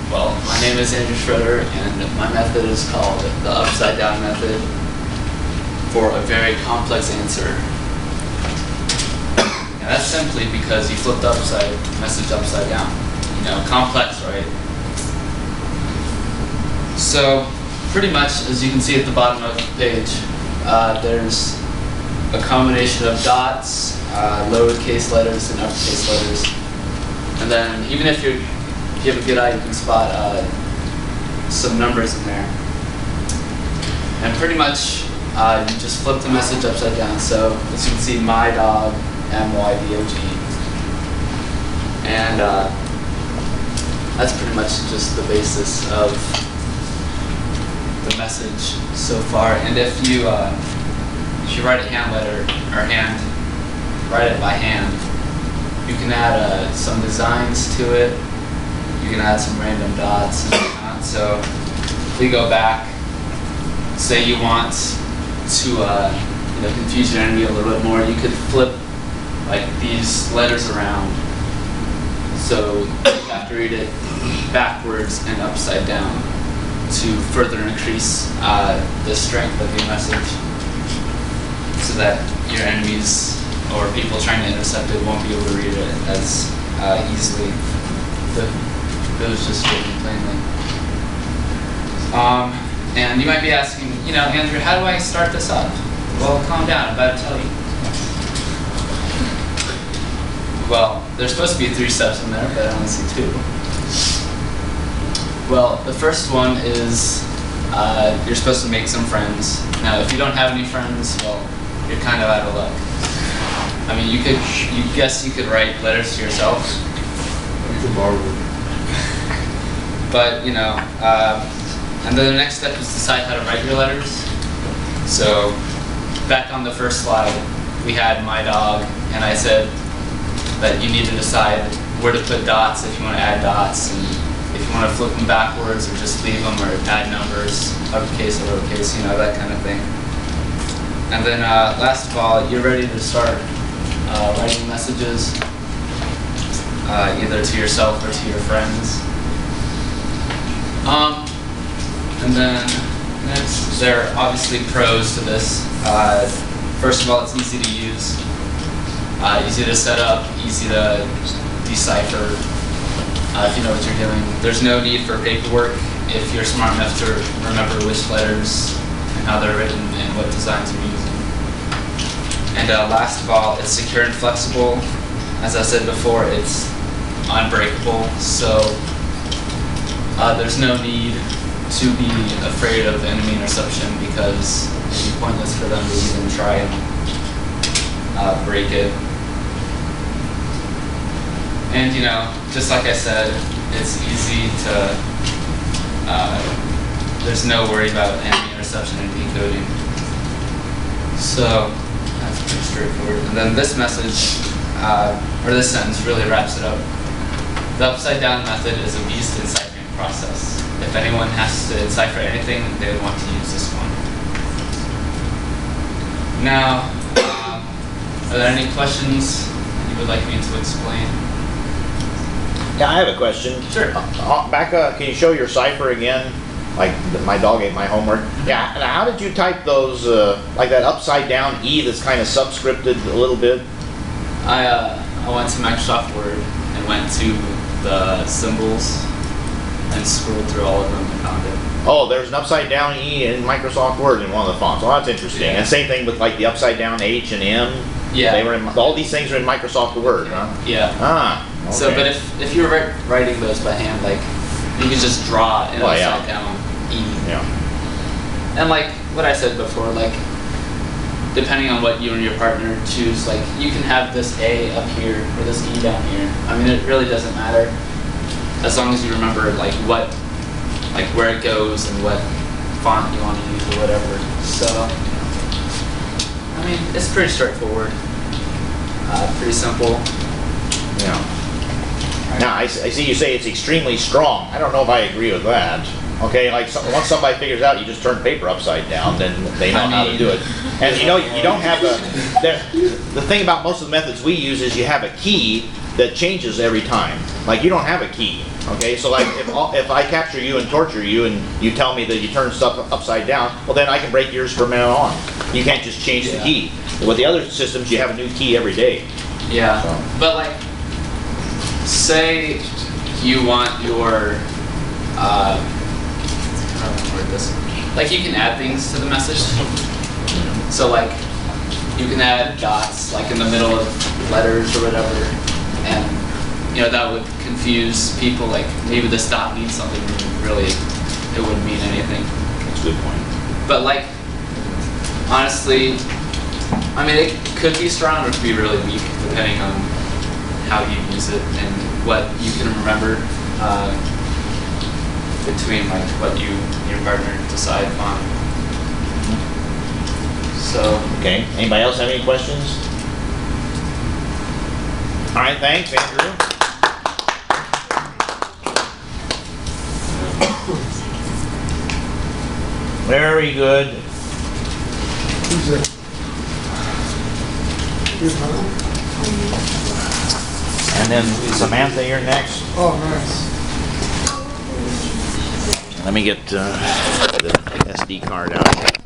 Well, my name is Andrew Schroeder, and my method is called the upside down method for a very complex answer. And that's simply because you flip the message upside down. You know, complex, right? So, pretty much, as you can see at the bottom of the page, there's a combination of dots, lowercase letters, and uppercase letters. And then, even if you have a good eye, you can spot some numbers in there. And pretty much, you just flip the message upside down. So, as you can see, my dog, M-Y-D-O-G. And that's pretty much just the basis of the message so far. And if you write a write it by hand, you can add some designs to it. You can add some random dots and whatnot. So if we go back, say you want to confuse your enemy a little bit more, you could flip like these letters around. So you have to read it backwards and upside down to further increase the strength of your message, so that your enemies or people trying to intercept it won't be able to read it as easily. It was just written plainly. And you might be asking, Andrew, how do I start this up? Well, calm down, I'm about to tell you. Well, there's supposed to be 3 steps in there, but I only see 2. Well, the first one is you're supposed to make some friends. Now, if you don't have any friends, well, you're kind of out of luck. I mean, you could write letters to yourself. You could borrow them. But, and then the next step is decide how to write your letters. So, back on the first slide, we had my dog, and I said that you need to decide where to put dots if you want to add dots, and if you want to flip them backwards or just leave them, or add numbers, uppercase or lowercase, that kind of thing. And then last of all, you're ready to start writing messages, either to yourself or to your friends. And then next, there are obviously pros to this. First of all, it's easy to use, easy to set up, easy to decipher if you know what you're doing. There's no need for paperwork if you're smart enough to remember which letters and how they're written and what designs you're using. And last of all, it's secure and flexible. As I said before, it's unbreakable, so there's no need to be afraid of enemy interception, because it'd be pointless for them to even try and break it. And just like I said, it's easy to, there's no worry about enemy interception and decoding. So that's pretty straightforward. And then this message, or this sentence really wraps it up. The upside down method is a beast in ciphering process. If anyone has to decipher anything, they would want to use this one. Now, are there any questions you would like me to explain? Yeah, I have a question. Sure. Back up, can you show your cipher again? Like my dog ate my homework. Yeah, and how did you type those, like that upside down E that's kind of subscripted a little bit? I went to Microsoft Word and went to the symbols and scrolled through all of them and found it. Oh, there's an upside down E in Microsoft Word in one of the fonts. Oh, that's interesting. Yeah. And same thing with like the upside down H and M. Yeah. They were in, all these things are in Microsoft Word, huh? Yeah. Ah. Okay. So, but if you were writing those by hand, like, you could just draw an upside down E. Yeah. And like what I said before, like, depending on what you and your partner choose, like, you can have this A up here or this E down here. I mean, it really doesn't matter, as long as you remember like where it goes and what font you want to use or whatever. So, I mean, it's pretty straightforward, pretty simple. Yeah. Now, I see you say it's extremely strong. I don't know if I agree with that. Okay, like once somebody figures out you just turn paper upside down, then they know how to do it. And you don't have the thing about most of the methods we use is you have a key that changes every time. Like you don't have a key. Okay, so like if I capture you and torture you and you tell me that you turn stuff upside down, well then I can break yours from now on. You can't just change the key. With the other systems, you have a new key every day. Yeah, So. but like, say you want your, how do I word this? Like you can add things to the message. So like, you can add dots like in the middle of letters or whatever, and you know that would confuse people. Like maybe this dot means something when really it wouldn't mean anything. That's a good point. But like, honestly, I mean it could be strong or it could be really weak depending on how you use it and what you can remember between like what you and your partner decide on. So. Okay, anybody else have any questions? All right, thanks, Andrew. Very good. Who's that? Here's Hannah. And then Samantha, you're next. Oh, nice. Let me get the SD card out.